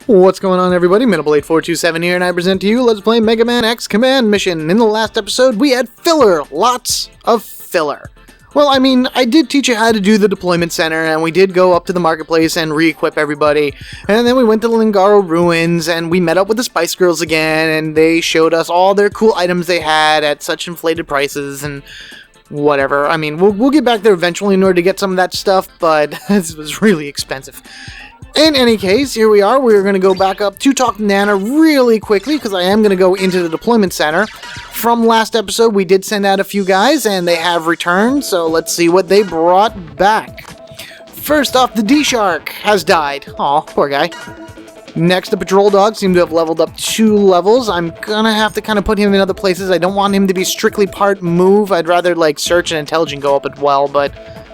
What's going on, everybody? Metablade427 here, and I present to you Let's Play Megaman X Command Mission. In the last episode, we had filler. Lots of filler. Well, I mean, I did teach you how to do the deployment center, and we did go up to the marketplace and re-equip everybody. And then we went to the Lingaro ruins, and we met up with the Spice Girls again, and they showed us all their cool items they had at such inflated prices, and whatever. I mean, we'll get back there eventually in order to get some of that stuff, but this was really expensive. In any case, here we are. We're going to go back up to talk to Nana really quickly, because I am going to go into the deployment center. From last episode, we did send out a few guys, and they have returned, so let's see what they brought back. First off, the D-Shark has died. Aw, poor guy. Next, the Patrol Dog seemed to have leveled up 2 levels. I'm going to have to kind of put him in other places. I don't want him to be strictly part move. I'd rather, like, Search and Intelligent go up as well, but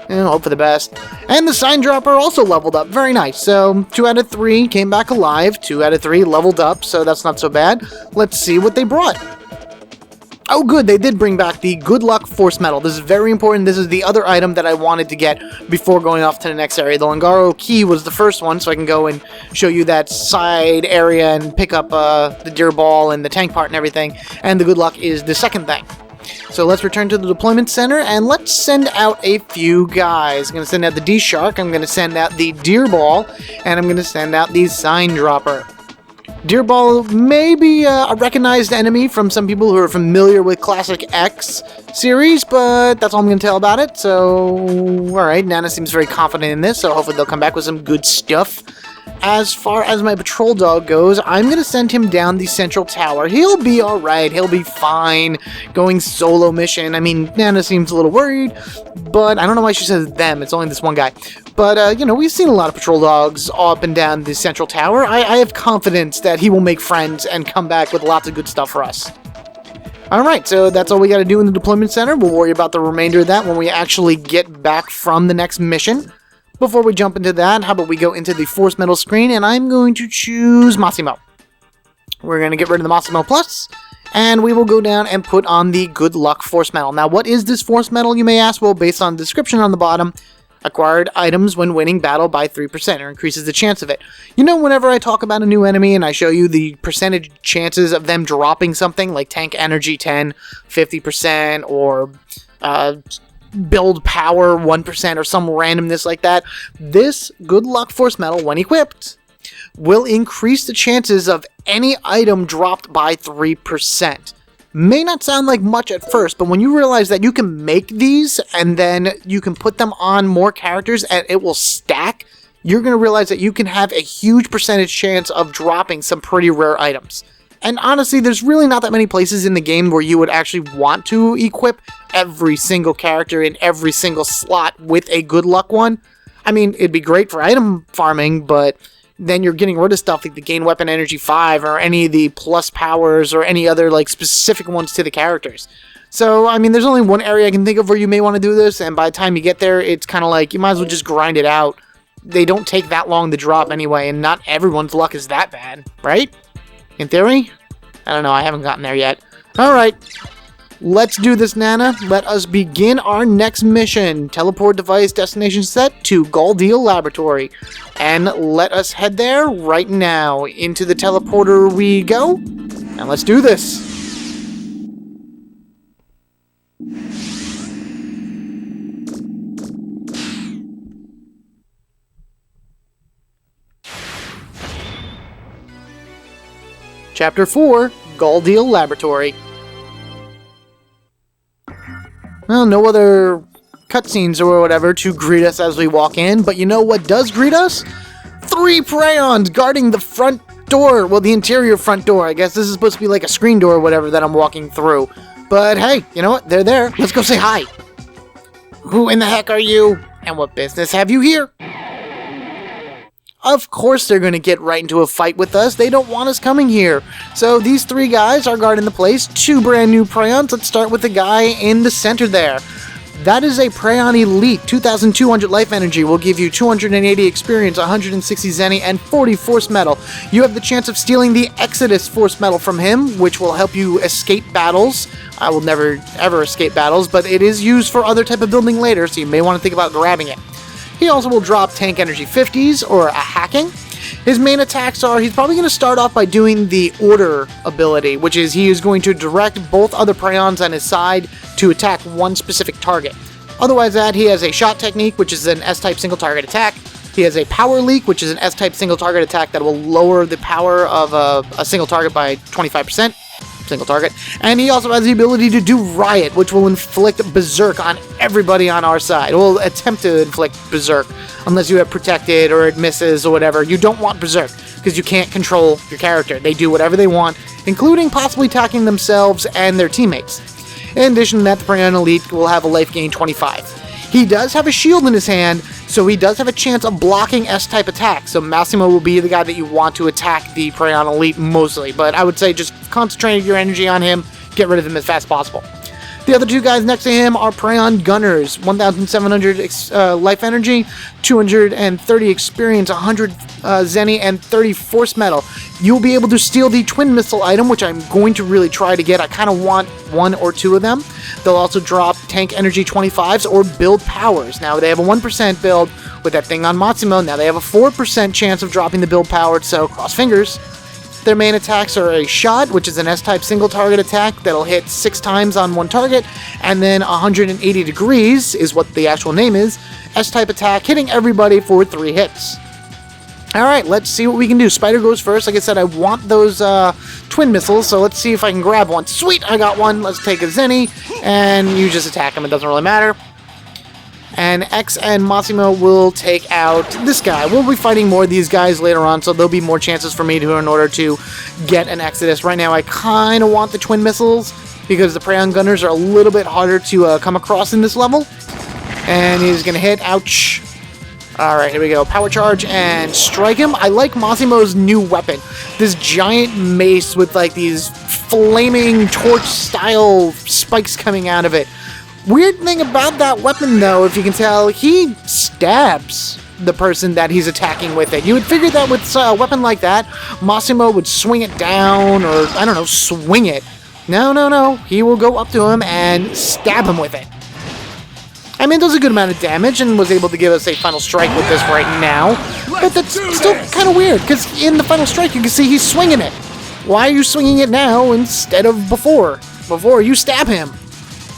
hope for the best. And the Sign Dropper also leveled up. Very nice. So, 2 out of 3 came back alive. 2 out of 3 leveled up, so that's not so bad. Let's see what they brought. Oh, good. They did bring back the Good Luck Force Medal. This is very important. This is the other item that I wanted to get before going off to the next area. The Lingaro Key was the first one, so I can go and show you that side area and pick up the deer ball and the tank part and everything. And the Good Luck is the second thing. So let's return to the deployment center, and let's send out a few guys. I'm going to send out the D-Shark, I'm going to send out the Deer Ball, and I'm going to send out the Sign Dropper. Deer Ball may be a recognized enemy from some people who are familiar with Classic X series, but that's all I'm going to tell about it. So, alright, Nana seems very confident in this, so hopefully they'll come back with some good stuff. As far as my Patrol Dog goes, I'm going to send him down the Central Tower. He'll be alright, he'll be fine going solo mission. I mean, Nana seems a little worried, but I don't know why she says them, it's only this one guy. But, we've seen a lot of Patrol Dogs up and down the Central Tower. I have confidence that he will make friends and come back with lots of good stuff for us. Alright, so that's all we got to do in the deployment center. We'll worry about the remainder of that when we actually get back from the next mission. Before we jump into that, how about we go into the Force Medal screen, and I'm going to choose Massimo. We're going to get rid of the Massimo Plus, and we will go down and put on the Good Luck Force Medal. Now, what is this Force Medal, you may ask? Well, based on the description on the bottom, acquired items when winning battle by 3%, or increases the chance of it. You know, whenever I talk about a new enemy and I show you the percentage chances of them dropping something, like Tank Energy 10, 50%, or build power 1% or some randomness like that, this Good Luck Force Medal, when equipped, will increase the chances of any item dropped by 3%. May not sound like much at first, but when you realize that you can make these and then you can put them on more characters and it will stack, you're going to realize that you can have a huge percentage chance of dropping some pretty rare items. And honestly, there's really not that many places in the game where you would actually want to equip every single character in every single slot with a good luck one. I mean, it'd be great for item farming, but then you're getting rid of stuff like the Gain Weapon Energy 5 or any of the plus powers or any other like specific ones to the characters. So, I mean, there's only one area I can think of where you may want to do this, and by the time you get there, it's kind of like you might as well just grind it out. They don't take that long to drop anyway, and not everyone's luck is that bad, right? In theory? I don't know, I haven't gotten there yet. Alright, let's do this, Nana. Let us begin our next mission. Teleport device destination set to Galdeal Laboratory. And let us head there right now. Into the teleporter we go, and let's do this. Chapter 4, Galdeal Laboratory. Well, no other cutscenes or whatever to greet us as we walk in, but you know what does greet us? 3 Praeons guarding the front door, well, the interior front door. I guess this is supposed to be like a screen door or whatever that I'm walking through. But hey, you know what? They're there. Let's go say hi. Who in the heck are you? And what business have you here? Of course they're going to get right into a fight with us. They don't want us coming here. So these 3 guys are guarding the place. 2 brand new Praeons. Let's start with the guy in the center there. That is a Praeon Elite. 2,200 life energy will give you 280 experience, 160 Zenny, and 40 Force Metal. You have the chance of stealing the Exodus Force Metal from him, which will help you escape battles. I will never, ever escape battles, but it is used for other type of building later, so you may want to think about grabbing it. He also will drop Tank Energy 50s or a Hacking. His main attacks are, he's probably going to start off by doing the Order ability, which is he is going to direct both other Prions on his side to attack one specific target. Otherwise that, he has a Shot Technique, which is an S-type single target attack. He has a Power Leak, which is an S-type single target attack that will lower the power of a single target by 25%. Single target. And he also has the ability to do Riot, which will inflict Berserk on everybody on our side. It will attempt to inflict Berserk, unless you have Protected or it misses or whatever. You don't want Berserk, because you can't control your character. They do whatever they want, including possibly attacking themselves and their teammates. In addition to that, the Prion Elite will have a life gain 25. He does have a shield in his hand, so he does have a chance of blocking S-type attacks. So Massimo will be the guy that you want to attack the Prion Elite mostly, but I would say just concentrate your energy on him, get rid of him as fast as possible. The other two guys next to him are Prion Gunners, 1,700 life energy, 230 experience, 100 Zenny, and 30 force metal. You'll be able to steal the twin missile item, which I'm going to really try to get. I kind of want one or two of them. They'll also drop tank energy 25s or build powers. Now they have a 1% build with that thing on Massimo. Now they have a 4% chance of dropping the build power, so cross fingers. Their main attacks are a Shot, which is an S-type single target attack that'll hit 6 times on one target, and then 180 degrees is what the actual name is, S-type attack, hitting everybody for 3 hits. Alright, let's see what we can do. Spider goes first. Like I said, I want those twin missiles, so let's see if I can grab one. Sweet, I got one. Let's take a Zenny, and you just attack him. It doesn't really matter. And X and Massimo will take out this guy. We'll be fighting more of these guys later on, so there'll be more chances for me to, in order to get an Exodus. Right now, I kind of want the twin missiles, because the Prion Gunners are a little bit harder to come across in this level. And he's going to hit. Ouch. Alright, here we go. Power Charge and strike him. I like Massimo's new weapon. This giant mace with like these flaming torch-style spikes coming out of it. Weird thing about that weapon, though, if you can tell, he stabs the person that he's attacking with it. You would figure that with a weapon like that, Massimo would swing it down, or, I don't know, swing it. No. He will go up to him and stab him with it. I mean, it does a good amount of damage and was able to give us a final strike with this right now. But that's still kind of weird, because in the final strike, you can see he's swinging it. Why are you swinging it now instead of before? Before you stab him.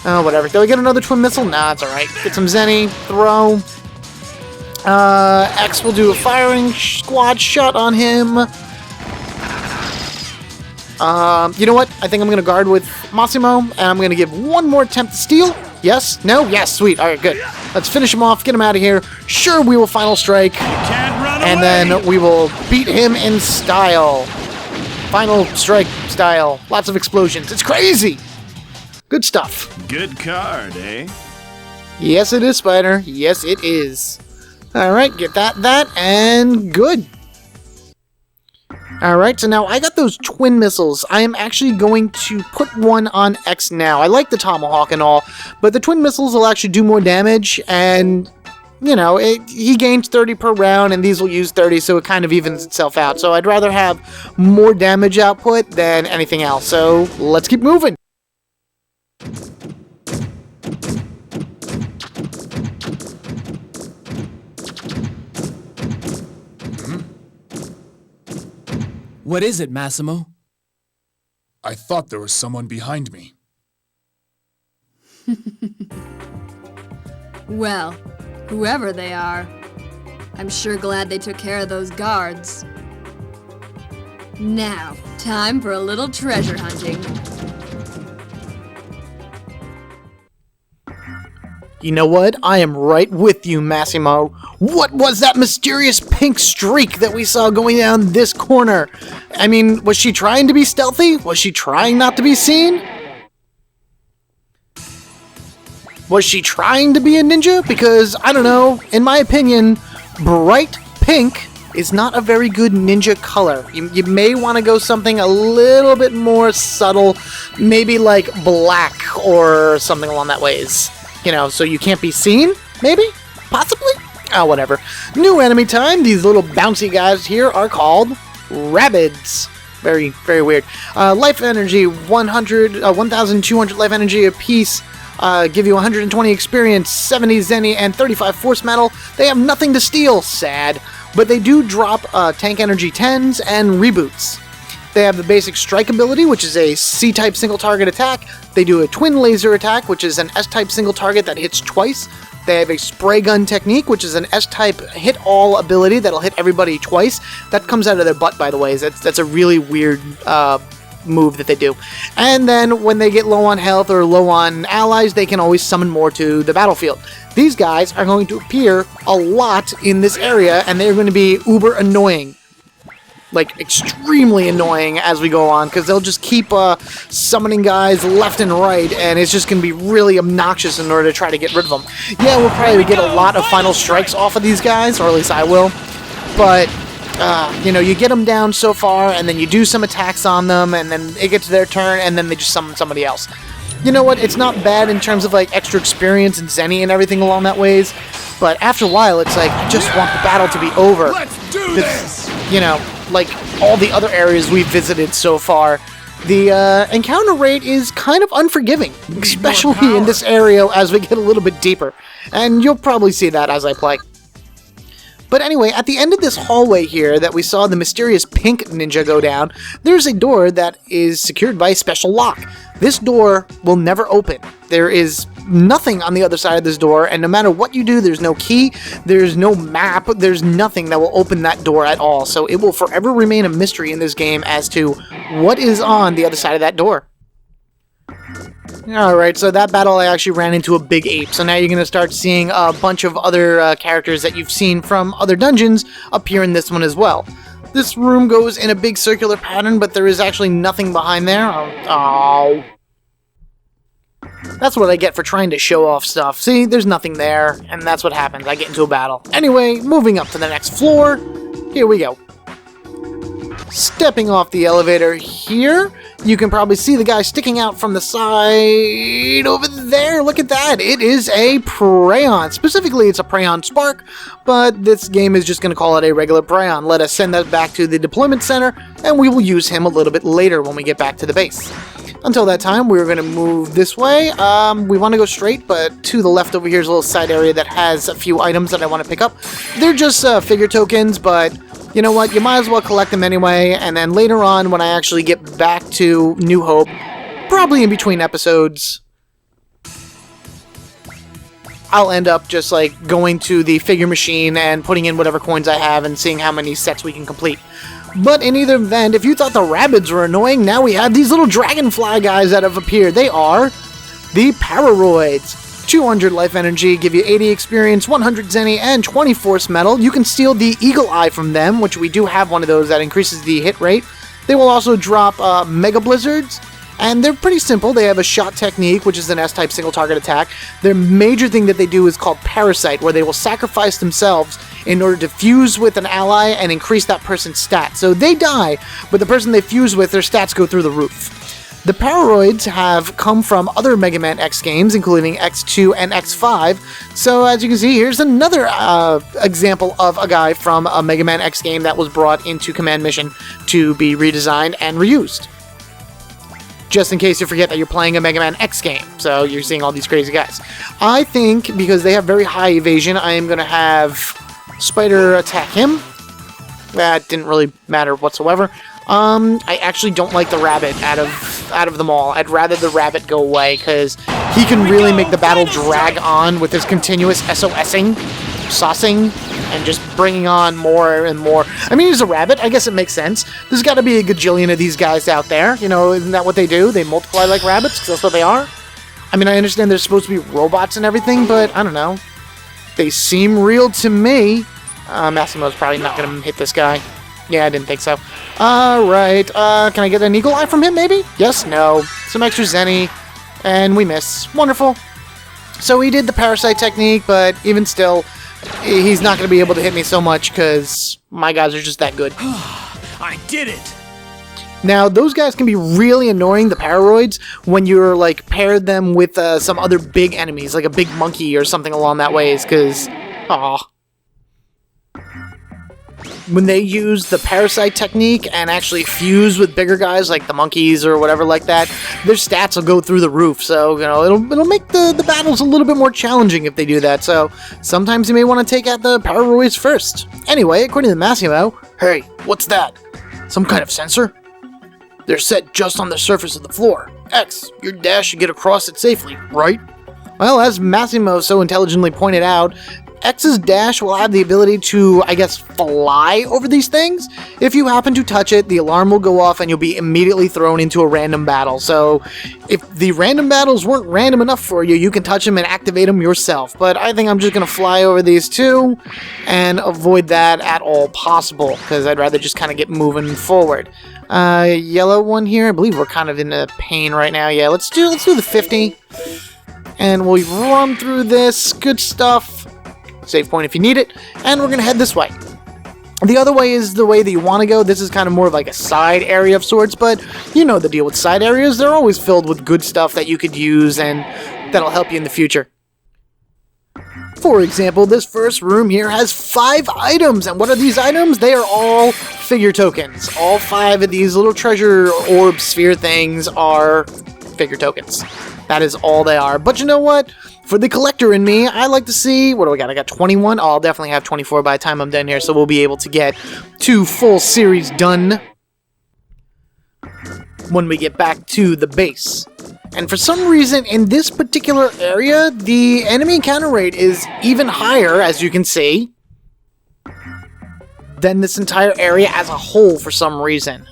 Oh, whatever. Did I get another twin missile? Nah, it's alright. Get some Zenny, throw. X will do a firing squad shot on him. You know what? I think I'm going to guard with Massimo, and I'm going to give one more attempt to steal. Yes? No? Yes, sweet. Alright, good. Let's finish him off, get him out of here. Sure, we will final strike. And then we will beat him in style. Final strike style. Lots of explosions. It's crazy! Good stuff. Good card, eh? Yes, it is, Spider. Yes, it is. Alright, get that, and good. Alright, so now I got those twin missiles. I am actually going to put one on X now. I like the Tomahawk and all, but the twin missiles will actually do more damage, and, you know, he gains 30 per round, and these will use 30, so it kind of evens itself out. So I'd rather have more damage output than anything else. So let's keep moving. What is it, Massimo? I thought there was someone behind me. Well, whoever they are, I'm sure glad they took care of those guards. Now, time for a little treasure hunting. You know what? I am right with you, Massimo. What was that mysterious pink streak that we saw going down this corner? I mean, was she trying to be stealthy? Was she trying not to be seen? Was she trying to be a ninja? Because, I don't know, in my opinion, bright pink is not a very good ninja color. You may want to go something a little bit more subtle, maybe like black or something along that ways. You know, so you can't be seen? Maybe? Possibly? Oh, whatever. New enemy time. These little bouncy guys here are called Rabbids. Very, very weird. Life energy, 1,200 life energy apiece. Give you 120 experience, 70 Zenny, and 35 force metal. They have nothing to steal. Sad. but they do drop tank energy 10s and reboots. They have the basic strike ability, which is a C-type single target attack. They do a twin laser attack, which is an S-type single target that hits twice. They have a spray gun technique, which is an S-type hit-all ability that'll hit everybody twice. That comes out of their butt, by the way. That's a really weird move that they do. And then when they get low on health or low on allies, they can always summon more to the battlefield. These guys are going to appear a lot in this area, and they're going to be uber annoying. Like, extremely annoying as we go on, because they'll just keep summoning guys left and right, and it's just going to be really obnoxious in order to try to get rid of them. Yeah, we'll probably get a lot of final strikes off of these guys, or at least I will, but, you know, you get them down so far, and then you do some attacks on them, and then it gets their turn, and then they just summon somebody else. You know what, it's not bad in terms of, like, extra experience and Zenny and everything along that ways, but after a while, it's like, I just want the battle to be over. Let's do this! You know, like all the other areas we've visited so far, the encounter rate is kind of unforgiving, especially in this area as we get a little bit deeper, and you'll probably see that as I play. But anyway, at the end of this hallway here that we saw the mysterious pink ninja go down, there's a door that is secured by a special lock. This door will never open. There is nothing on the other side of this door, and no matter what you do, there's no key, there's no map, there's nothing that will open that door at all. So it will forever remain a mystery in this game as to what is on the other side of that door. Alright, so that battle I actually ran into a big ape, so now you're going to start seeing a bunch of other characters that you've seen from other dungeons appear in this one as well. This room goes in a big circular pattern, but there is actually nothing behind there. Oh. That's what I get for trying to show off stuff. See, there's nothing there, and that's what happens. I get into a battle. Anyway, moving up to the next floor. Here we go. Stepping off the elevator here, you can probably see the guy sticking out from the side over there. Look at that. It is a Prayon. Specifically, it's a Prayon Spark, but this game is just going to call it a regular Prayon. Let us send that back to the deployment center, and we will use him a little bit later when we get back to the base. Until that time, we're going to move this way. We want to go straight, but to the left over here is a little side area that has a few items that I want to pick up. They're just figure tokens, but you know what? You might as well collect them anyway, and then later on, when I actually get back to New Hope, probably in between episodes, I'll end up just like going to the figure machine and putting in whatever coins I have and seeing how many sets we can complete. But in either event, if you thought the Rabbids were annoying, now we have these little dragonfly guys that have appeared. They are the Pararoids. 200 life energy, give you 80 experience, 100 Zenny, and 20 force metal. You can steal the Eagle Eye from them, which we do have one of those that increases the hit rate. They will also drop Mega Blizzards, and they're pretty simple. They have a shot technique, which is an S-type single target attack. Their major thing that they do is called Parasite, where they will sacrifice themselves in order to fuse with an ally and increase that person's stats. So they die, but the person they fuse with, their stats go through the roof. The Pararoids have come from other Mega Man X games, including X2 and X5, so as you can see, here's another example of a guy from a Mega Man X game that was brought into Command Mission to be redesigned and reused. Just in case you forget that you're playing a Mega Man X game, so you're seeing all these crazy guys. I think, because they have very high evasion, I am going to have Spider attack him. That didn't really matter whatsoever. I actually don't like the rabbit out of them all. I'd rather the rabbit go away, because he can really make the battle drag on with his continuous SOSing, saucing, and just bringing on more and more. I mean, he's a rabbit. I guess it makes sense. There's got to be a gajillion of these guys out there. You know, isn't that what they do? They multiply like rabbits, because that's what they are. I mean, I understand they're supposed to be robots and everything, but I don't know. They seem real to me. Massimo's probably not going to hit this guy. Yeah, I didn't think so. Alright, can I get an Eagle Eye from him, maybe? Yes, no. Some extra Zenny, and we miss. Wonderful. So he did the Parasite technique, but even still, he's not going to be able to hit me so much, because my guys are just that good. I did it! Now, those guys can be really annoying, the Pararoids, when you're, like, paired them with some other big enemies, like a big monkey or something along that ways, because, aw. when they use the parasite technique and actually fuse with bigger guys like the monkeys or whatever like that, their stats will go through the roof. So, you know, it'll make the battles a little bit more challenging if they do that. So sometimes you may want to take out the Pararoids first. Anyway, according to Massimo, hey, what's that? Some kind of sensor? They're set just on the surface of the floor. X, your dash should get across it safely, right? Well, as Massimo so intelligently pointed out, X's dash will have the ability to, I guess, fly over these things. If you happen to touch it, the alarm will go off and you'll be immediately thrown into a random battle. So if the random battles weren't random enough for you, you can touch them and activate them yourself. But I think I'm just going to fly over these two and avoid that at all possible, because I'd rather just kind of get moving forward. Yellow one here. I believe we're kind of in a pain right now. Yeah, let's do the 50. And we'll run through this. Good stuff. Save point if you need it, and we're gonna head this way. The other way is the way that you want to go. This is kind of more of like a side area of sorts, but you know the deal with side areas. They're always filled with good stuff that you could use and that'll help you in the future. For example, this first room here has 5 items, and what are these items? They are all figure tokens. All 5 of these little treasure orb sphere things are figure tokens. That is all they are. But you know what? For the collector in me, I like to see... What do I got? I got 21. Oh, I'll definitely have 24 by the time I'm done here, so we'll be able to get 2 full series done when we get back to the base. And for some reason, in this particular area, the enemy encounter rate is even higher, as you can see, than this entire area as a whole for some reason.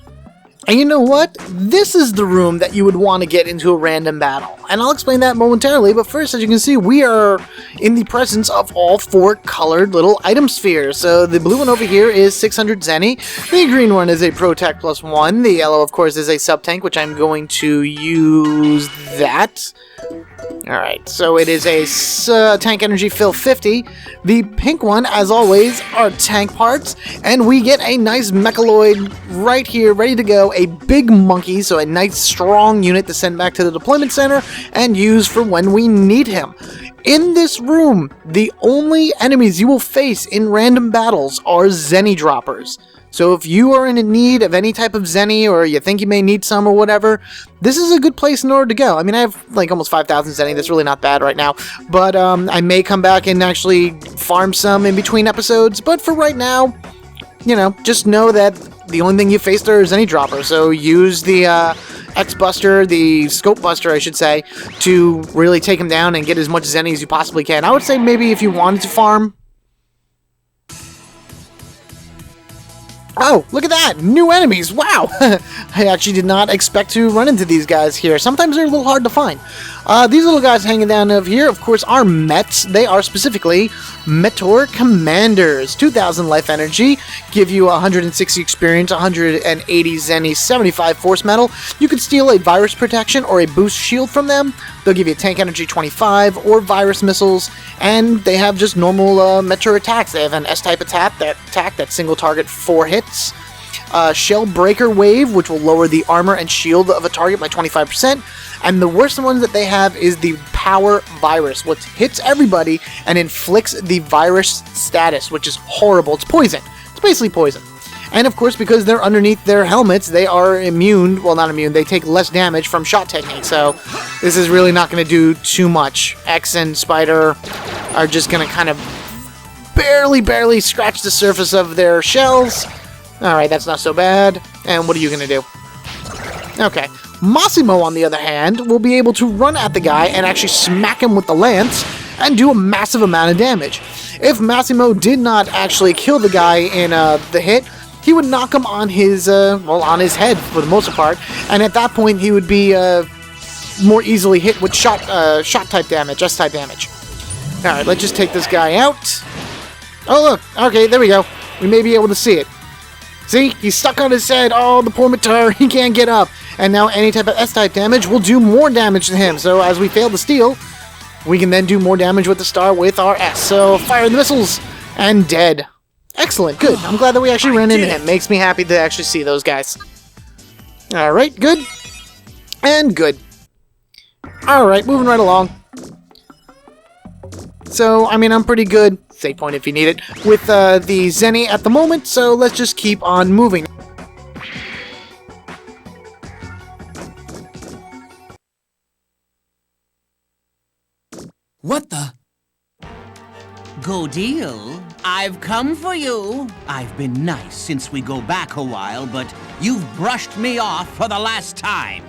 And you know what? This is the room that you would want to get into a random battle. And I'll explain that momentarily, but first, as you can see, we are in the presence of all 4 colored little item spheres. So the blue one over here is 600 Zenny, the green one is a Protect +1, the yellow, of course, is a Sub-Tank, which I'm going to use that. Alright, so it is a tank energy fill 50. The pink one, as always, are tank parts. And we get a nice Mechaloid right here, ready to go. A big monkey, so a nice strong unit to send back to the deployment center and use for when we need him. In this room, the only enemies you will face in random battles are Zenny droppers. So if you are in need of any type of Zenny, or you think you may need some or whatever, this is a good place in order to go. I mean, I have like almost 5,000 Zenny. That's really not bad right now. But I may come back and actually farm some in between episodes. But for right now, you know, just know that the only thing you face there is Zenny dropper. So use the X-Buster, the Scope Buster, I should say, to really take him down and get as much Zenny as you possibly can. I would say maybe if you wanted to farm... Oh, look at that! New enemies! Wow! I actually did not expect to run into these guys here. Sometimes they're a little hard to find. These little guys hanging down over here, of course, are Mets. They are specifically Meteor Commanders. 2,000 life energy, give you 160 experience, 180 Zenny, 75 force metal. You can steal a virus protection or a boost shield from them. They'll give you tank energy 25 or virus missiles, and they have just normal Meteor attacks. They have an S-type attack that single target 4 hits. Shell Breaker Wave, which will lower the armor and shield of a target by 25%. And the worst one that they have is the Power Virus, which hits everybody and inflicts the virus status, which is horrible. It's poison. It's basically poison. And of course, because they're underneath their helmets, they are immune. Well, not immune. They take less damage from shot technique. So this is really not going to do too much. X and Spider are just going to kind of barely scratch the surface of their shells. Alright, that's not so bad. And what are you going to do? Okay. Massimo, on the other hand, will be able to run at the guy and actually smack him with the lance and do a massive amount of damage. If Massimo did not actually kill the guy in the hit, he would knock him on his, on his head for the most part, and at that point he would be more easily hit with shot type damage, S-type damage. Alright, let's just take this guy out. Oh look, okay, there we go. We may be able to see it. See, he's stuck on his head. Oh, the poor Meteor, he can't get up. And now any type of S-type damage will do more damage to him. So as we fail to steal, we can then do more damage with the star with our S. So fire the missiles, and dead. Excellent, good. I'm glad that we actually ran into him. Makes me happy to actually see those guys. Alright, good. And good. Alright, moving right along. So, I mean, I'm pretty good save point if you need it, with the Zenny at the moment, so let's just keep on moving. What the? Good deal. I've come for you. I've been nice since we go back a while, but you've brushed me off for the last time.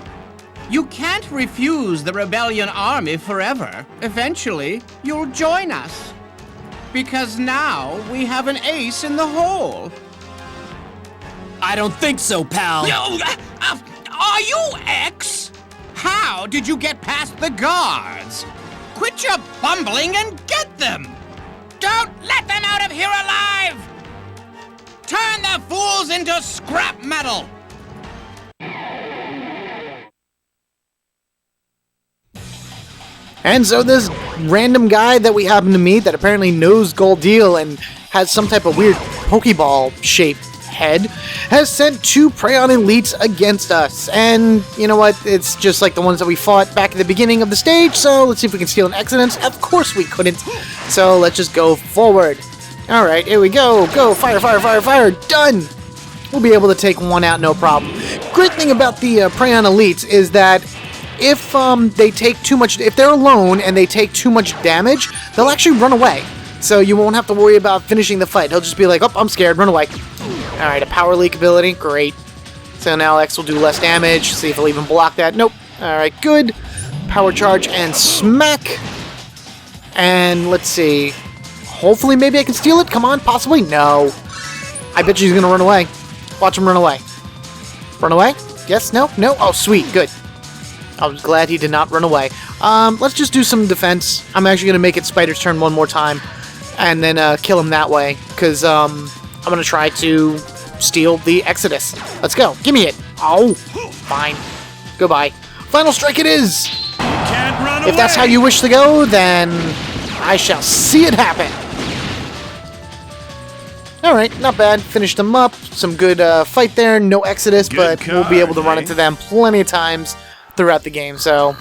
You can't refuse the Rebellion Army forever. Eventually, you'll join us. Because now we have an ace in the hole. I don't think so, pal. Are you X? How did you get past the guards? Quit your bumbling and get them! Don't let them out of here alive! Turn the fools into scrap metal! And so this random guy that we happen to meet that apparently knows Goldeal and has some type of weird Pokeball-shaped head has sent 2 Prayon elites against us. And you know what? It's just like the ones that we fought back at the beginning of the stage, so let's see if we can steal an Exodus. Of course we couldn't. So let's just go forward. Alright, here we go. Go! Fire, fire, fire, fire! Done! We'll be able to take one out, no problem. Great thing about the Prayon elites is that if they take too much, if they're alone and they take too much damage, they'll actually run away. So you won't have to worry about finishing the fight. He'll just be like, oh, I'm scared, run away. Alright, a power leak ability, great. So now X will do less damage, see if he'll even block that. Nope. Alright, good. Power charge and smack. And let's see. Hopefully maybe I can steal it, come on, possibly? No. I bet she's gonna run away. Watch him run away. Run away? Yes, no, no? Oh, sweet, good. I was glad he did not run away. Let's just do some defense. I'm actually going to make it Spider's turn one more time. And then kill him that way. Because I'm going to try to steal the Exodus. Let's go. Give me it. Oh, fine. Goodbye. Final strike it is! Can't run away. If that's how you wish to go, then I shall see it happen. Alright, not bad. Finished them up. Some good fight there. No Exodus, but we'll be able to run into them plenty of times throughout the game, so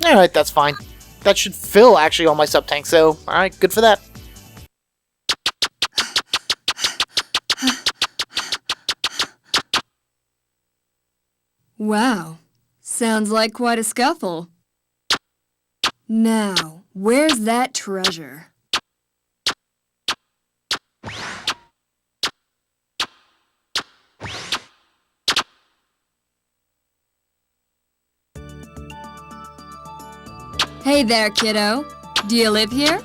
alright, that's fine. That should fill actually all my sub tanks, so alright, good for that. Wow. Sounds like quite a scuffle. Now, where's that treasure? Hey there, kiddo. Do you live here?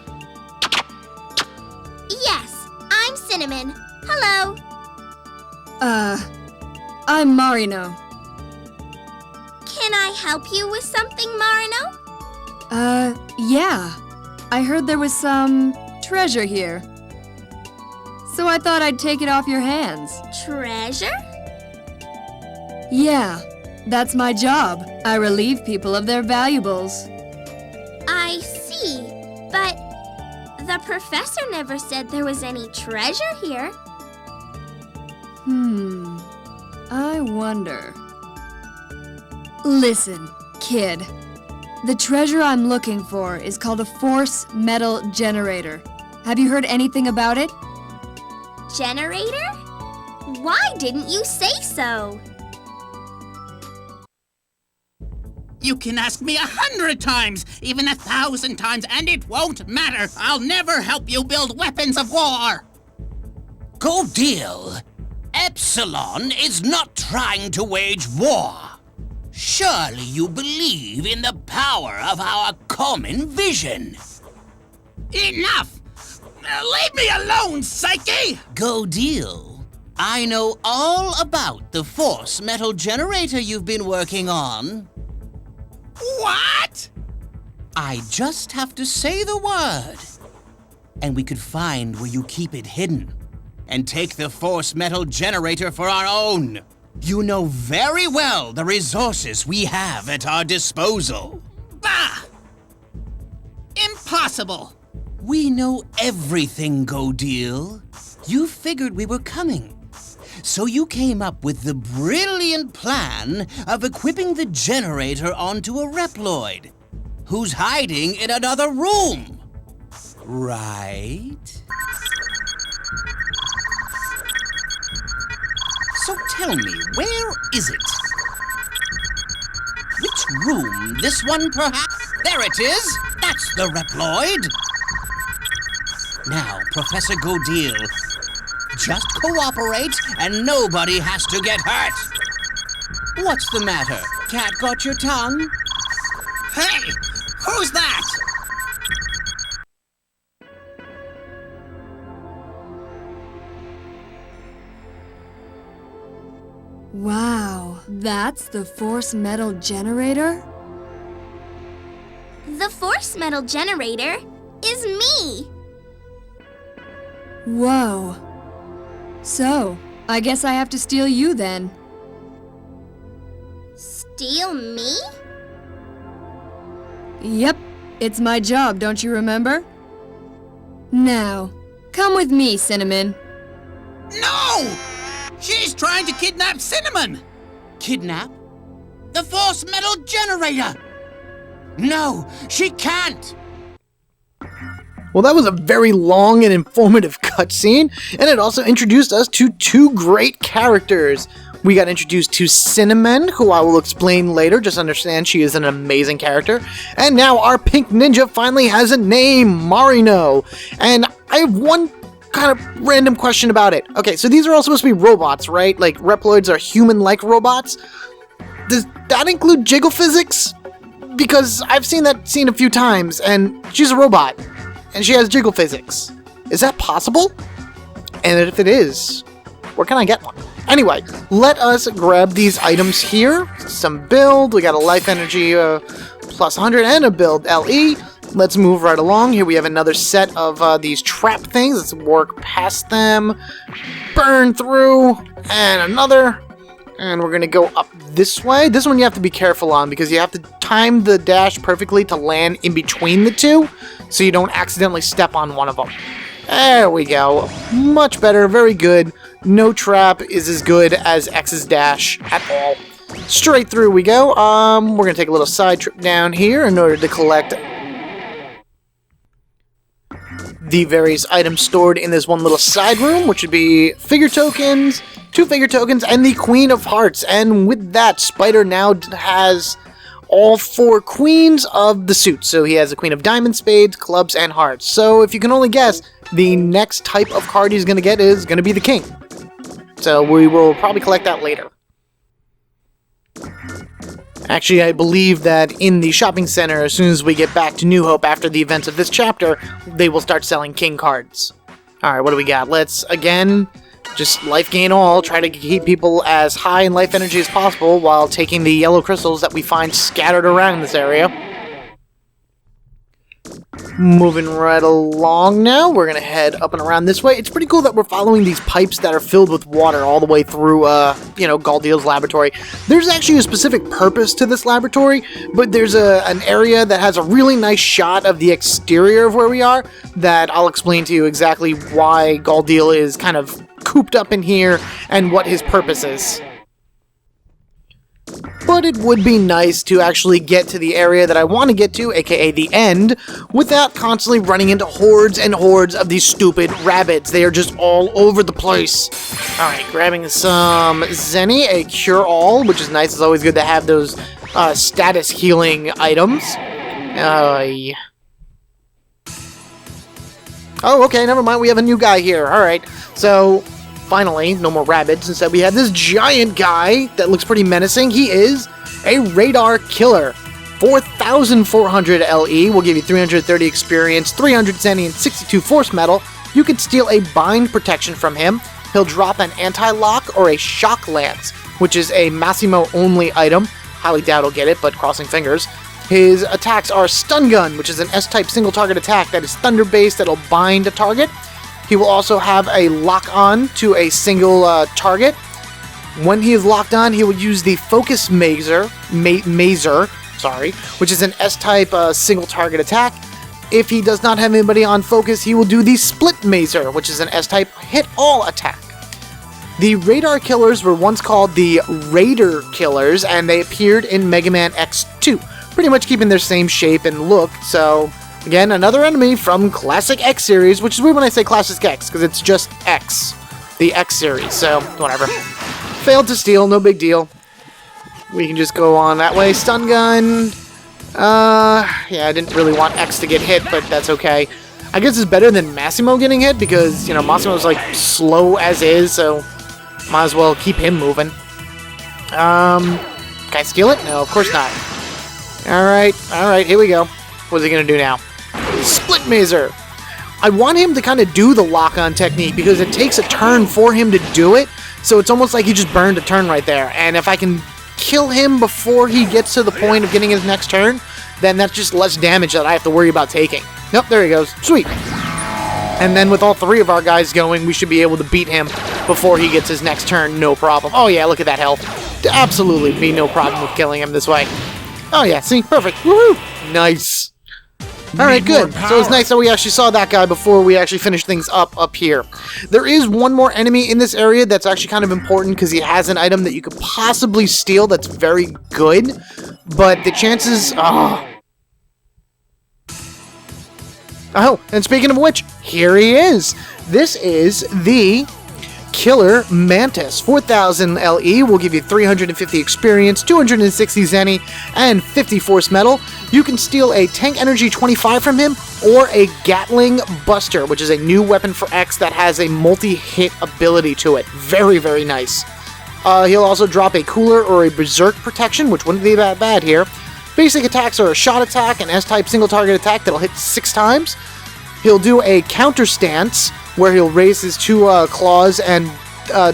Yes, I'm Cinnamon. Hello. I'm Marino. Can I help you with something, Marino? Yeah. I heard there was some treasure here. So I thought I'd take it off your hands. Treasure? Yeah, that's my job. I relieve people of their valuables. I see, but the professor never said there was any treasure here. I wonder. Listen, kid. The treasure I'm looking for is called a force metal generator. Have you heard anything about it? Generator? Why didn't you say so? You can ask me 100 times, even 1,000 times, and it won't matter. I'll never help you build weapons of war. Good deal. Epsilon is not trying to wage war. Surely you believe in the power of our common vision. Enough! Leave me alone, Psyche! Go deal. I know all about the force metal generator you've been working on. What? I just have to say the word. And we could find where you keep it hidden. And take the force metal generator for our own. You know very well the resources we have at our disposal. Bah! Impossible! We know everything, Godeel. You figured we were coming. So you came up with the brilliant plan of equipping the generator onto a Reploid, who's hiding in another room. Right. So tell me, where is it? Which room? This one, perhaps? There it is! That's the Reploid! Now, Professor Godil, just cooperate and nobody has to get hurt. What's the matter? Cat got your tongue? Hey! Who's that? Wow, that's the force metal generator? The force metal generator is me. Whoa. So, I guess I have to steal you then. Steal me? Yep, it's my job, don't you remember? Now, come with me, Cinnamon. No! She's trying to kidnap Cinnamon! Kidnap? The force metal generator! No, she can't! Well, that was a very long and informative cutscene, and it also introduced us to two great characters. We got introduced to Cinnamon, who I will explain later, just understand she is an amazing character. And now our pink ninja finally has a name, Marino. And I have one kind of random question about it. Okay, so these are all supposed to be robots, right? Like, Reploids are human-like robots. Does that include jiggle physics? Because I've seen that scene a few times, and she's a robot, and she has jiggle physics. Is that possible? And if it is, where can I get one? Anyway, let us grab these items here. Some build, we got a life energy plus 100 and a build LE. Let's move right along. Here we have another set of these trap things. Let's work past them, burn through, and another. And we're going to go up this way. This one you have to be careful on because you have to time the dash perfectly to land in between the two so you don't accidentally step on one of them. There we go. Much better. Very good. No trap is as good as X's dash at all. Straight through we go. We're going to take a little side trip down here in order to collect the various items stored in this one little side room, which would be figure tokens, 2 figure tokens, and the Queen of Hearts. And with that, Spider now has all 4 queens of the suit. So he has a Queen of Diamonds, Spades, Clubs, and Hearts. So if you can only guess, the next type of card he's going to get is going to be the King. So we will probably collect that later. Actually, I believe that in the shopping center, as soon as we get back to New Hope after the events of this chapter, they will start selling King cards. Alright, what do we got? Let's, again, just life gain all, try to keep people as high in life energy as possible while taking the yellow crystals that we find scattered around this area. Moving right along now, we're going to head up and around this way. It's pretty cool that we're following these pipes that are filled with water all the way through, Galdil's laboratory. There's actually a specific purpose to this laboratory, but there's an area that has a really nice shot of the exterior of where we are that I'll explain to you exactly why Galdil is kind of cooped up in here and what his purpose is. But it would be nice to actually get to the area that I want to get to, aka the end, without constantly running into hordes and hordes of these stupid Rabbids. They are just all over the place. Alright, grabbing some Zenny, a cure-all, which is nice. It's always good to have those status healing items. Oh, okay, never mind. We have a new guy here. Alright, so finally, no more Rabbids. Instead, we have this giant guy that looks pretty menacing. He is a radar killer. 4,400 LE will give you 330 experience, 300 Zenny, and 62 force metal. You could steal a bind protection from him. He'll drop an anti-lock or a shock lance, which is a Massimo only item. Highly doubt he'll get it, but crossing fingers. His attacks are stun gun, which is an S-type single target attack that is thunder based that'll bind a target. He will also have a lock-on to a single target. When he is locked on, he will use the Focus Mazer, which is an S-type single target attack. If he does not have anybody on focus, he will do the Split Mazer, which is an S-type hit-all attack. The Radar Killers were once called the Raider Killers, and they appeared in Megaman X2, pretty much keeping their same shape and look, so Again, another enemy from Classic X series, which is weird when I say Classic X, because it's just X. The X series, so whatever. Failed to steal, no big deal. We can just go on that way. Stun gun. Yeah, I didn't really want X to get hit, but that's okay. I guess it's better than Massimo getting hit, because, you know, Massimo's, like, slow as is, so might as well keep him moving. Can I steal it? No, of course not. Alright, here we go. What's he gonna do now? Split Mazer! I want him to kind of do the lock-on technique, because it takes a turn for him to do it, so it's almost like he just burned a turn right there. And if I can kill him before he gets to the point of getting his next turn, then that's just less damage that I have to worry about taking. Nope, there he goes. Sweet. And then with all three of our guys going, we should be able to beat him before he gets his next turn, no problem. Oh yeah, look at that health. Absolutely be no problem with killing him this way. Oh yeah, see? Perfect. Woohoo! Nice. Alright, good. So it's nice that we actually saw that guy before we actually finished things up here. There is one more enemy in this area that's actually kind of important because he has an item that you could possibly steal that's very good, but the chances... Oh, and speaking of which, here he is. This is the Killer Mantis. 4,000 LE will give you 350 experience, 260 Zenny, and 50 Force Metal. You can steal a Tank Energy 25 from him, or a Gatling Buster, which is a new weapon for X that has a multi-hit ability to it. Very, very nice. He'll also drop a Cooler or a Berserk Protection, which wouldn't be that bad here. Basic attacks are a Shot Attack, an S-type single target attack that'll hit 6 times. He'll do a Counter Stance, where he'll raise his 2 claws and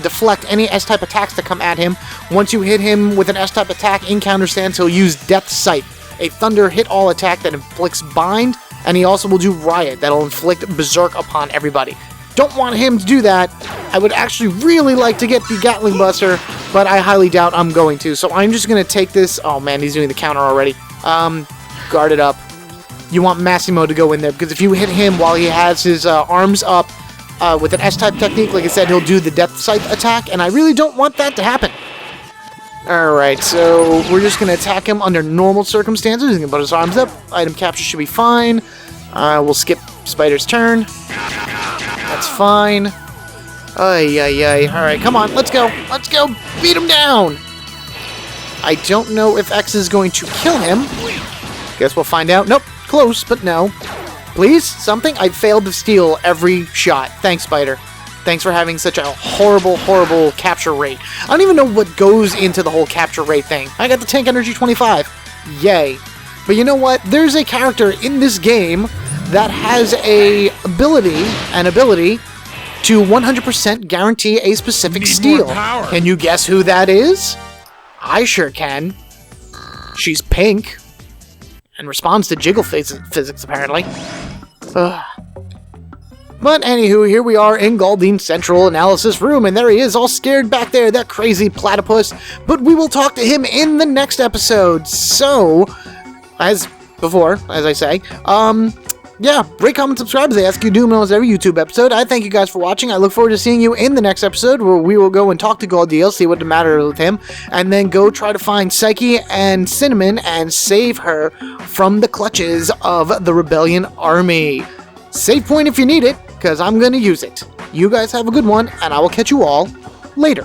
deflect any S-type attacks that come at him. Once you hit him with an S-type attack in Counter Stance, he'll use Death Sight, a Thunder hit-all attack that inflicts Bind, and he also will do Riot, that'll inflict Berserk upon everybody. Don't want him to do that. I would actually really like to get the Gatling Buster, but I highly doubt I'm going to, so I'm just going to take this... Oh man, he's doing the counter already. Guard it up. You want Massimo to go in there, because if you hit him while he has his arms up with an S-type technique, like I said, he'll do the Death Sight attack, and I really don't want that to happen. Alright, so we're just going to attack him under normal circumstances. He's going to put his arms up. Item capture should be fine. We'll skip Spider's turn. That's fine. Ay. Alright, come on, let's go. Let's go. Beat him down. I don't know if X is going to kill him. Guess we'll find out. Nope, close, but no. Please, something? I failed to steal every shot. Thanks, Spider. Thanks for having such a horrible, horrible capture rate. I don't even know what goes into the whole capture rate thing. I got the Tank Energy 25. Yay. But you know what? There's a character in this game that has an ability to 100% guarantee a specific steal. Can you guess who that is? I sure can. She's pink. And responds to jiggle physics, apparently. But anywho, here we are in Galdine's central analysis room, and there he is, all scared back there, that crazy platypus. But we will talk to him in the next episode. So, as before, as I say, yeah, rate, comment, subscribe, as they ask you to do in almost every YouTube episode. I thank you guys for watching. I look forward to seeing you in the next episode, where we will go and talk to Galdiel, see what the matter with him, and then go try to find Psyche and Cinnamon and save her from the clutches of the Rebellion Army. Save point if you need it, because I'm going to use it. You guys have a good one, and I will catch you all later.